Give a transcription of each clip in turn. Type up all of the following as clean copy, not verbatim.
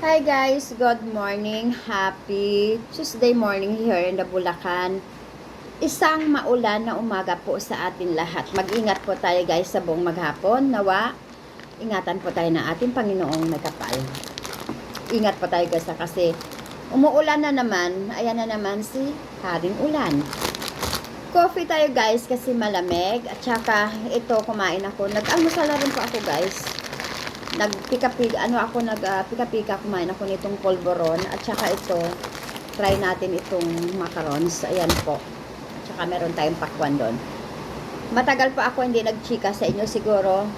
Hi guys, good morning. Happy Tuesday morning here in the Bulacan. Isang maulan na umaga po sa atin lahat. Mag-ingat po tayo guys sa buong maghapon. Nawa, ingatan po tayo ng ating Panginoong may kapal. Ingat po tayo guys kasi umuulan na naman. Ayan na naman si Haring Ulan. Coffee tayo guys kasi malamig. At saka ito kumain ako. Nag-almusal na rin po ako guys. Nagpika-pika kumain ako nitong polvoron at saka ito try natin itong macarons, ayan po, at saka meron tayong pakwan doon. Matagal pa ako hindi nagchika sa inyo siguro.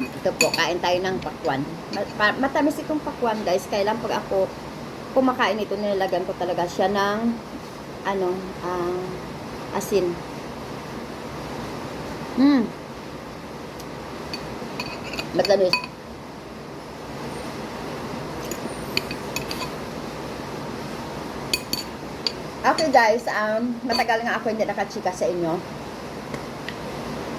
Ito po, kain tayo ng pakwan. Matamis itong pakwan guys, kailan pag ako kumakain ito nilagyan ko talaga siya ng asin. Matamis. Okay guys, matagal nga ako hindi nakachika sa inyo.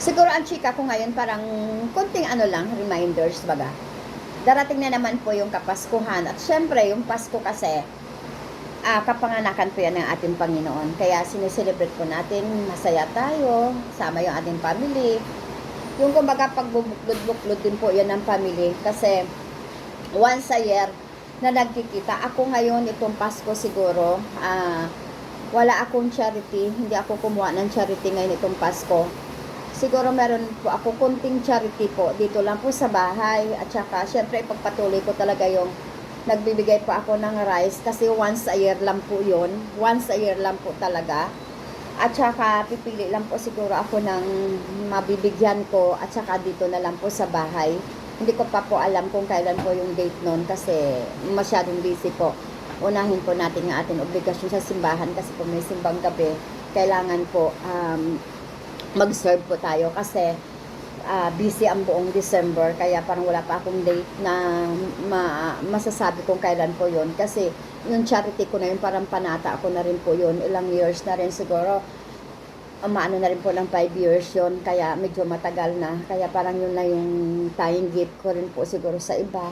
Siguro ang chika ko ngayon parang konting reminders baga. Darating na naman po yung Kapaskuhan at syempre yung Pasko kasi kapanganakan po yan ng ating Panginoon. Kaya sineselebrate po natin, masaya tayo, sama yung ating family. Yung kumbaga pagbubuklod-buklod din po yan ng family kasi once a year na nagkikita. Ako ngayon itong Pasko siguro, wala akong charity, hindi ako kumuha ng charity ngayon itong Pasko. Siguro meron po ako kunting charity po dito lang po sa bahay at saka syempre ipagpatuloy ko talaga yung nagbibigay po ako ng rice kasi once a year lang po yun, once a year lang po talaga. At saka pipili lang po siguro ako ng mabibigyan ko at saka dito na lang po sa bahay. Hindi ko pa po alam kung kailan po yung date nun kasi masyadong busy po. Unahin po natin ang ating obligasyon sa simbahan kasi po may simbang gabi. Kailangan po mag-serve po tayo kasi busy ang buong December. Kaya parang wala pa akong date na masasabi kung kailan po yun. Kasi yung charity ko na yun, parang panata ako na rin po yun. Ilang years na rin siguro. Maano na rin po ng 5 years yun. Kaya medyo matagal na. Kaya parang yun na yung tying gift ko rin po siguro sa iba.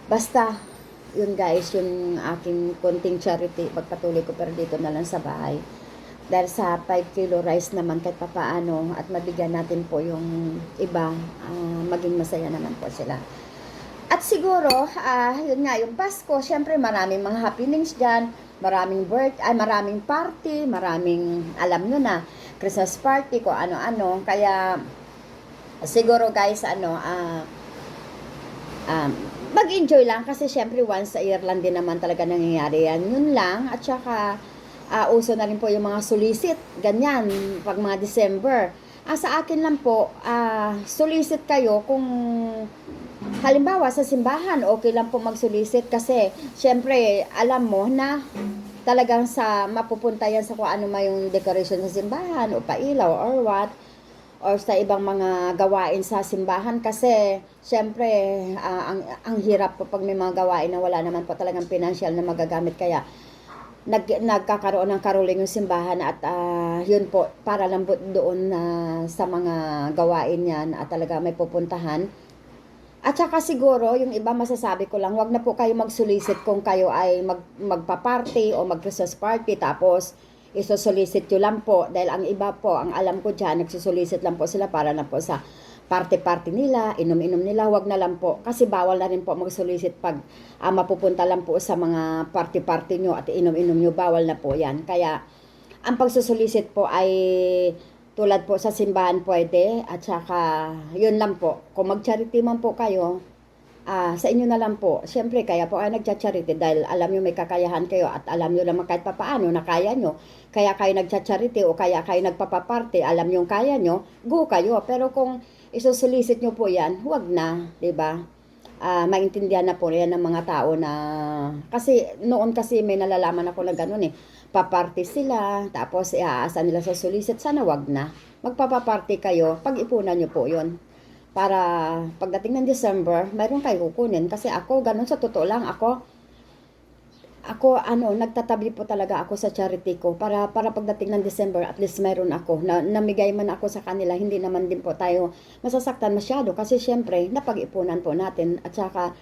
Basta, yun guys, yung aking konting charity, pagpatuloy ko pero dito na lang sa bahay. Dahil sa 5 kilo rice naman kahit papaano at mabigyan natin po yung iba, maging masaya naman po sila. At siguro, yun nga, yung Pasko, syempre maraming mga happenings dyan, maraming party, maraming, alam nyo na, Christmas party, ko ano-ano. Kaya, siguro guys, mag-enjoy lang kasi syempre once a year lang din naman talaga nangyayari yan. Yun lang. At saka, uso na rin po yung mga solicit. Ganyan, pag mga December. Sa akin lang po, solicit kayo kung halimbawa sa simbahan, okay lang po mag-solicit kasi syempre alam mo na talagang sa mapupunta yan sa kung ano may yung decoration sa simbahan o pailaw or what or sa ibang mga gawain sa simbahan kasi syempre ang hirap po pag may mga gawain na wala naman po talagang financial na magagamit kaya nagkakaroon ng karuling yung simbahan at yun po para lang po doon sa mga gawain yan at talaga may pupuntahan. At saka siguro, yung iba masasabi ko lang, wag na po kayo mag-solicit kung kayo ay magpa-party o mag-Christmas party tapos isosolicit nyo lang po. Dahil ang iba po, ang alam ko dyan, nagsusolicit lang po sila para na po sa party-party nila, inom-inom nila, wag na lang po. Kasi bawal na rin po mag-solicit pag mapupunta lang po sa mga party-party nyo at inom-inom nyo, bawal na po yan. Kaya, ang pagsusolicit po ay tulad po sa simbahan pwede at saka yun lang po. Kung mag-charity man po kayo, sa inyo na lang po. Siyempre, kaya po ay nagcha-charity dahil alam nyo may kakayahan kayo at alam nyo naman kahit papaano na kaya nyo. Kaya kayo nagcha-charity o kaya kayo nagpapaparte, alam nyo kaya nyo, go kayo. Pero kung isusolicit nyo po yan, huwag na, 'di ba? Maintindihan na po yan ng mga tao na kasi noon kasi may nalalaman ako na gano'n paparty sila tapos iaasa nila sa solicit, sana wag na magpapaparty kayo, pag-ipunan nyo po yon para pagdating ng December mayroon kayo kukunin kasi ako gano'n sa totoo lang ako nagtatabi po talaga ako sa charity ko para pagdating ng December at least mayroon ako na namigay man ako sa kanila, hindi naman din po tayo masasaktan masyado kasi syempre napag-ipunan po natin at saka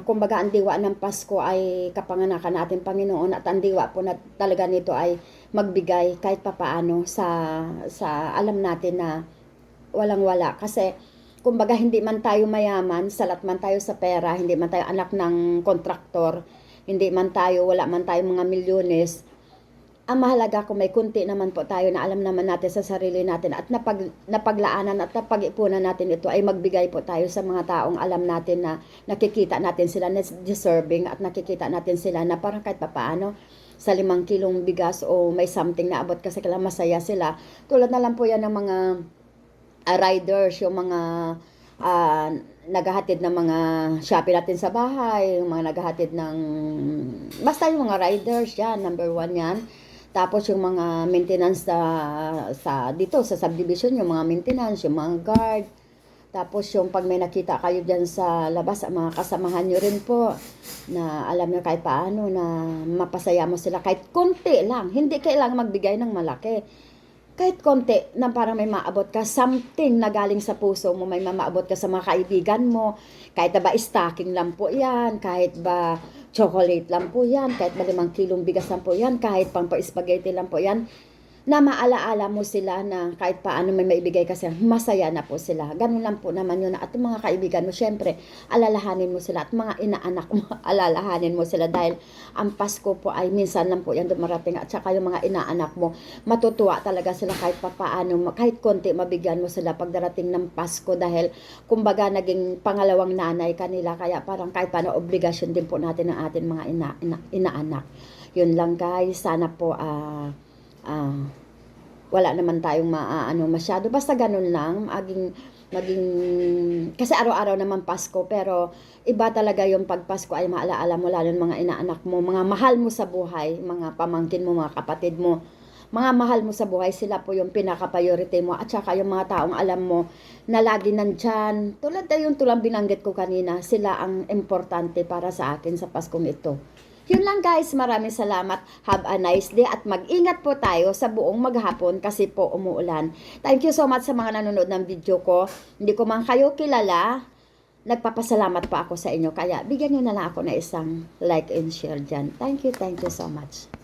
kumbaga ang diwa ng Pasko ay kapanganakan natin Panginoon, at ang diwa po na talaga nito ay magbigay kahit papaano sa alam natin na walang-wala. Kasi kumbaga hindi man tayo mayaman, salat man tayo sa pera, hindi man tayo anak ng kontraktor, hindi man tayo, wala man tayo mga milyones, ang mahalaga kung may kunti naman po tayo na alam naman natin sa sarili natin at napaglaanan at napag-ipunan natin ito, ay magbigay po tayo sa mga taong alam natin na nakikita natin sila na deserving, at nakikita natin sila na parang kahit papaano sa 5 kilong bigas o may something na abot kasi kailangan masaya sila. Tulad na lang po yan ng mga riders, yung mga naghahatid ng mga Shopee natin sa bahay, yung mga naghahatid ng basta yung mga riders yan, number 1 yan. Tapos yung mga maintenance sa dito sa subdivision, yung mga maintenance, yung mga guard. Tapos yung pag may nakita kayo diyan sa labas, ang mga kasamahan nyo rin po, na alam nyo kahit paano na mapasaya mo sila kahit konti lang. Hindi kailangan magbigay ng malaki. Kahit konti na parang may maabot ka, something na galing sa puso mo, may maabot ka sa mga kaibigan mo, kahit ba stocking lang po yan, kahit ba chocolate lang po yan, kahit ba 5 kilong bigas lang po yan, kahit pang pa-spaghetti lang po yan, na maalaala mo sila na kahit paano may maibigay kasi masaya na po sila. Ganun lang po naman yun. At mga kaibigan mo, syempre, alalahanin mo sila. At mga inaanak mo, alalahanin mo sila. Dahil ang Pasko po ay minsan lang po yan dumarating. At saka yung mga inaanak mo, matutuwa talaga sila kahit paano, kahit konti mabigyan mo sila pagdarating ng Pasko. Dahil kumbaga naging pangalawang nanay kanila. Kaya parang kahit paano obligasyon din po natin ng ating mga inaanak. Yun lang guys. Sana po wala naman tayong masyado. Basta ganun lang, maging kasi araw-araw naman Pasko, pero iba talaga yung pagpasko ay maalaala mo, lalo ng mga inaanak mo, mga mahal mo sa buhay, mga pamangkin mo, mga kapatid mo, mga mahal mo sa buhay, sila po yung pinaka-priority mo, at saka yung mga taong alam mo na lagi nandyan, tulad na yung tulang binanggit ko kanina, sila ang importante para sa akin sa Paskong ito. Yun lang guys, maraming salamat. Have a nice day at mag-ingat po tayo sa buong maghapon kasi po umuulan. Thank you so much sa mga nanonood ng video ko. Hindi ko man kayo kilala, nagpapasalamat pa ako sa inyo. Kaya bigyan nyo na lang ako na isang like and share dyan. Thank you so much.